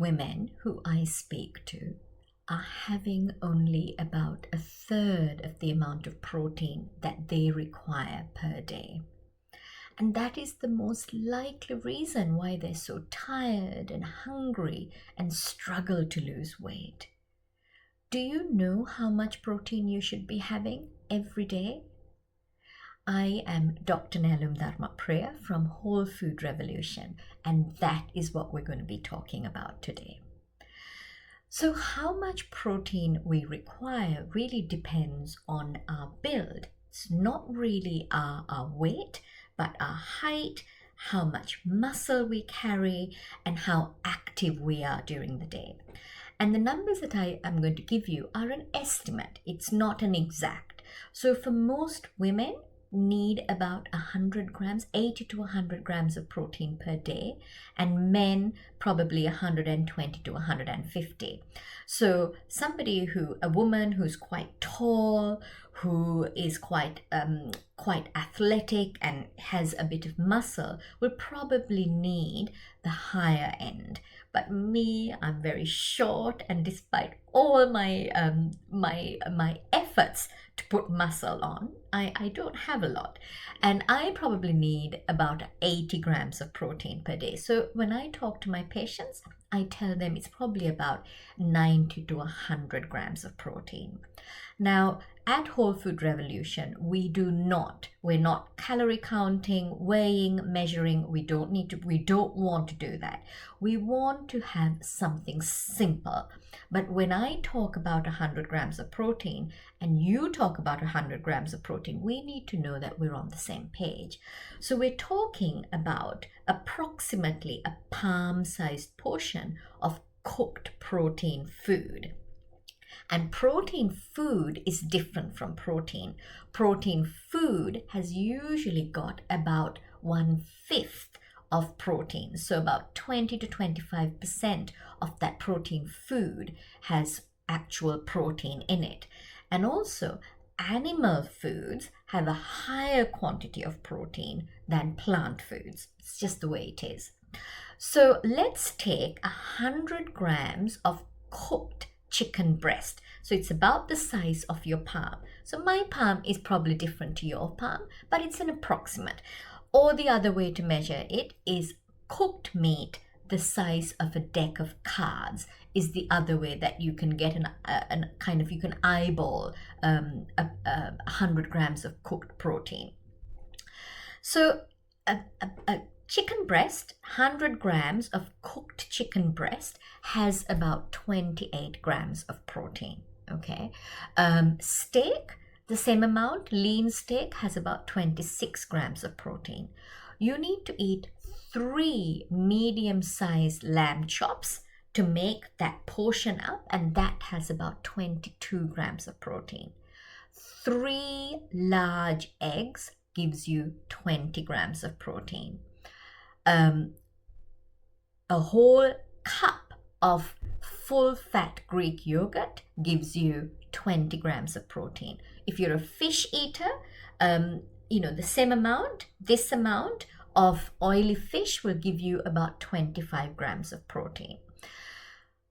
women who I speak to are having only about a third of the amount of protein that they require per day. And that is the most likely reason why they're so tired and hungry and struggle to lose weight. Do you know how much protein you should be having every day? I am Dr. Nelum from Whole Food Revolution, and that is what we're going to be talking about today. So how much protein we require really depends on our build. It's not really our weight, but our height, how much muscle we carry, and how active we are during the day. And the numbers that I am going to give you are an estimate. It's not an exact. So for most women, need about 100 grams, 80 to 100 grams of protein per day, and men probably 120 to 150. So a woman who's quite tall, who is quite athletic and has a bit of muscle will probably need the higher end. But me, I'm very short, and despite all my my efforts to put muscle on, I don't have a lot, and I probably need about 80 grams of protein per day. So when I talk to my patients, I tell them it's probably about 90 to 100 grams of protein. Now, at Whole Food Revolution, we're not calorie counting, weighing, measuring. We don't want to do that. We want to have something simple. But when I talk about 100 grams of protein and you talk about 100 grams of protein, we need to know that we're on the same page. So we're talking about approximately a palm-sized portion of cooked protein food. And protein food is different from protein. Protein food has usually got about 1/5 of protein. So about 20 to 25% of that protein food has actual protein in it. And also, animal foods have a higher quantity of protein than plant foods. It's just the way it is. So let's take 100 grams of cooked chicken breast. So it's about the size of your palm. So my palm is probably different to your palm, but it's an approximate. Or the other way to measure it is cooked meat the size of a deck of cards is the other way that you can get you can eyeball 100 grams of cooked protein. So a chicken breast, 100 grams of cooked chicken breast has about 28 grams of protein, okay? Steak, the same amount, lean steak has about 26 grams of protein. You need to eat 3 medium-sized lamb chops to make that portion up, and that has about 22 grams of protein. 3 large eggs gives you 20 grams of protein. A whole cup of full-fat Greek yogurt gives you 20 grams of protein. If you're a fish eater, the same amount, this amount of oily fish will give you about 25 grams of protein.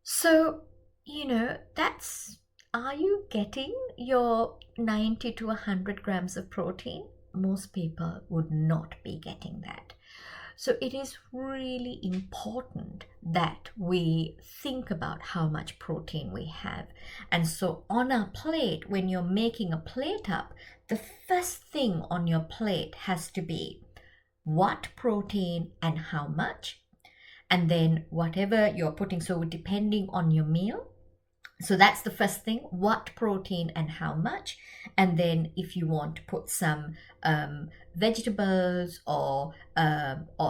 So, are you getting your 90 to 100 grams of protein? Most people would not be getting that. So it is really important that we think about how much protein we have. And so on our plate, when you're making a plate up, the first thing on your plate has to be what protein and how much. And then whatever you're putting, so depending on your meal. So that's the first thing, what protein and how much. And then if you want to put some vegetables or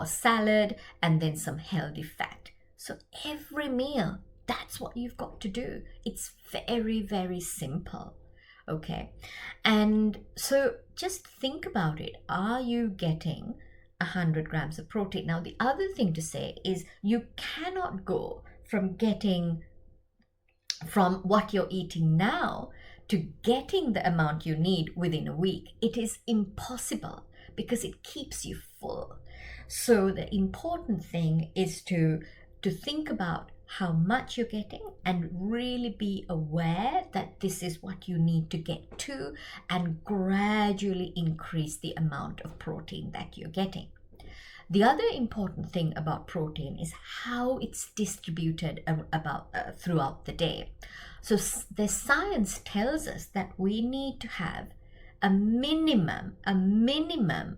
salad, and then some healthy fat. So every meal, that's what you've got to do. It's very, very simple. Okay. And so just think about it. Are you getting 100 grams of protein? Now, the other thing to say is you cannot go from what you're eating now to getting the amount you need within a week. It is impossible because it keeps you full. So the important thing is to think about how much you're getting and really be aware that this is what you need to get to, and gradually increase the amount of protein that you're getting. The other important thing about protein is how it's distributed throughout the day. So the science tells us that we need to have a minimum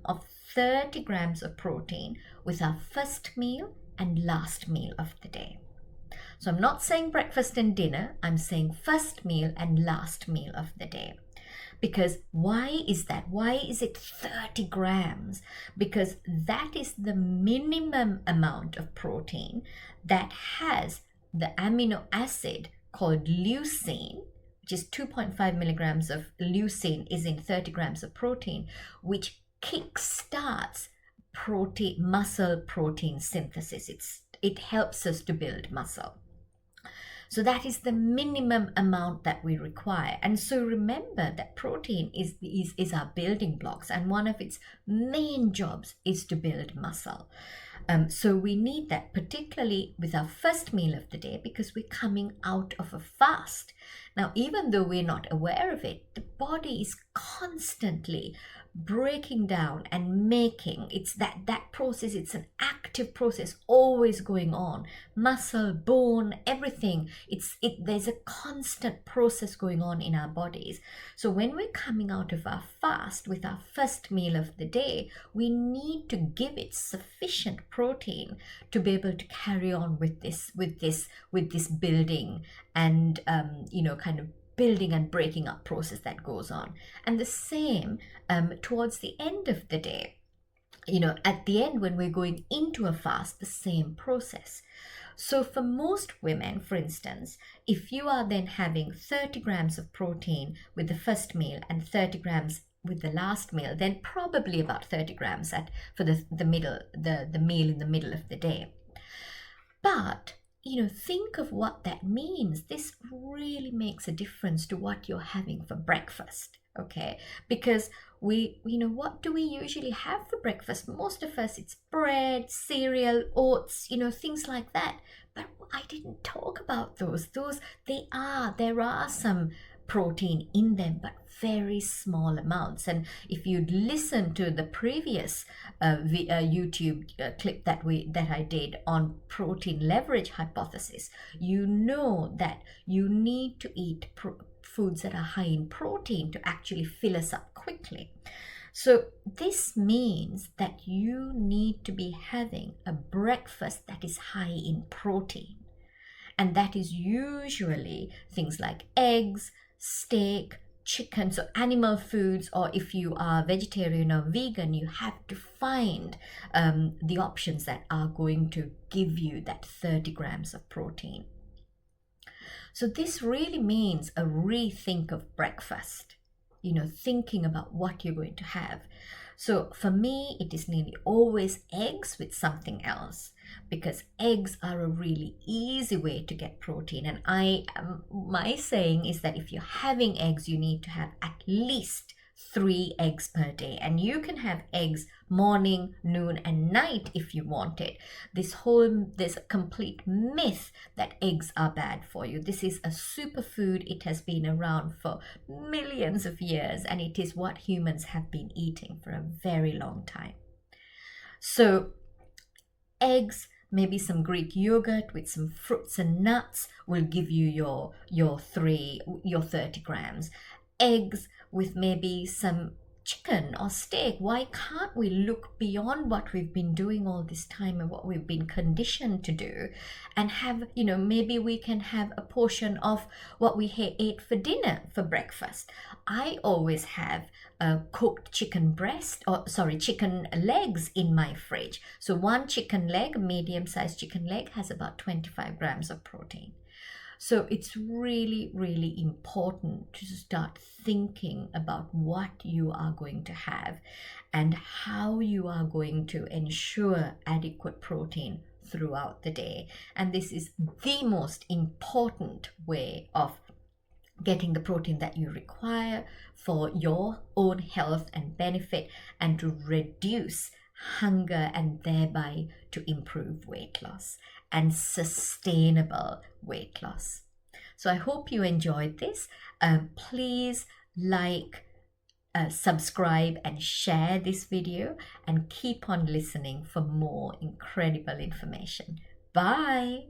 of 30 grams of protein with our first meal and last meal of the day. So I'm not saying breakfast and dinner, I'm saying first meal and last meal of the day. Because why is that? Why is it 30 grams? Because that is the minimum amount of protein that has the amino acid called leucine, which is 2.5 milligrams of leucine is in 30 grams of protein, which kickstarts muscle protein synthesis. It helps us to build muscle. So that is the minimum amount that we require. And so remember that protein is our building blocks, and one of its main jobs is to build muscle. So we need that, particularly with our first meal of the day, because we're coming out of a fast. Now, even though we're not aware of it, the body is constantly breaking down and making. It's that process. It's an active process always going on. Muscle, bone, everything. There's a constant process going on in our bodies. So when we're coming out of our fast with our first meal of the day, we need to give it sufficient protein to be able to carry on with this building and kind of building and breaking up process that goes on. And the same towards the end of the day, at the end when we're going into a fast, the same process. So for most women, for instance, if you are then having 30 grams of protein with the first meal and 30 grams with the last meal, then probably about 30 grams for the meal in the middle of the day. But think of what that means. This really makes a difference to what you're having for breakfast, okay? Because what do we usually have for breakfast? Most of us, it's bread, cereal, oats, things like that. But I didn't talk about those. There are some protein in them, but very small amounts. And if you'd listen to the previous YouTube clip that I did on protein leverage hypothesis, you know that you need to eat foods that are high in protein to actually fill us up quickly. So this means that you need to be having a breakfast that is high in protein. And that is usually things like eggs, steak, chicken, so animal foods, or if you are vegetarian or vegan, you have to find the options that are going to give you that 30 grams of protein. So this really means a rethink of breakfast, thinking about what you're going to have. So for me, it is nearly always eggs with something else, because eggs are a really easy way to get protein. And my saying is that if you're having eggs, you need to have at least 3 eggs per day, and you can have eggs morning, noon, and night if you want it. There's a complete myth that eggs are bad for you. This is a superfood. It has been around for millions of years, and it is what humans have been eating for a very long time. So eggs, maybe some Greek yogurt with some fruits and nuts will give you your 30 grams. Eggs with maybe some chicken or steak. Why can't we look beyond what we've been doing all this time and what we've been conditioned to do, and have, maybe we can have a portion of what we ate for dinner for breakfast. I always have cooked chicken legs in my fridge. So one chicken leg, medium-sized chicken leg, has about 25 grams of protein. So it's really, really important to start thinking about what you are going to have and how you are going to ensure adequate protein throughout the day. And this is the most important way of getting the protein that you require for your own health and benefit, and to reduce hunger and thereby to improve weight loss. and sustainable weight loss. So I hope you enjoyed this. Please like, subscribe and share this video, and keep on listening for more incredible information. Bye.